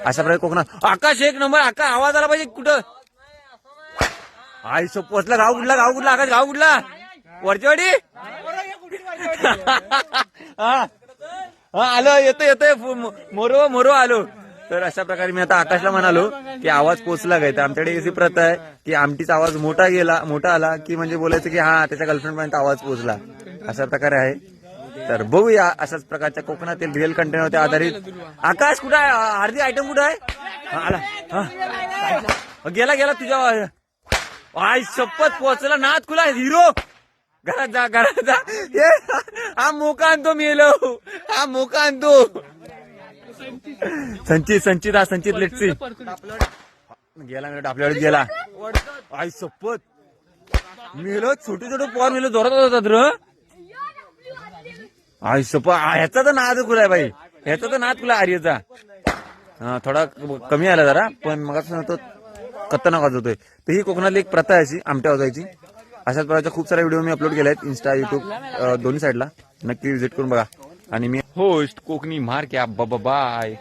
अशा प्रकारे कोकणात आकाश एक नंबर. आकाश आवाज आला पाहिजे कुठं. आई पोचला. गाव कुठला आकाश गाव कुठला वरचेवाडी. हा आलो येतोय मोरो आलो. तर अशा प्रकारे मी आता आकाशला म्हणालो की आवाज पोचला काय. तर आमच्याकडे अशी प्रथा आहे की आमटीचा आवाज मोठा आला की म्हणजे बोलायचं की हा त्याच्या गर्लफ्रेंड पर्यंत आवाज पोचला. अशा प्रकारे आहे. तर बघूया अशाच प्रकारच्या कोकणातील रिअल कंटेंटवरती आधारित. आकाश कुठं आहे. अर्धी आयटम कुठं आहे. आला गेला तुझ्या. आई शपथ पोचला. नाथ खुला हिरो. घरात जा. हा मोका आणतो मी हा मोका आणतो. संचित लेटसी गेला आपल्याकडे गेला. आई शपथ मेलो. छोटे पोर मेलो जोरात होतात र. आई शपथ ह्याचा तर नाद खुला आहे भाई. ह्याचा तर नाद खुला आर्यचा. थोडा कमी आला जरा पण मग तो खतरनाक आवाज होतोय. तर ही कोकणातली एक प्रथा आहे अशी आमट्या वाजवायची. अशाच प्रकारच्या खूप साऱ्या व्हिडिओ मी अपलोड केले आहेत इन्स्टा युट्यूब दोन्ही साईडला. नक्की व्हिजिट करून बघा. आणि मी होस्ट कोकणी मार क्या बाय.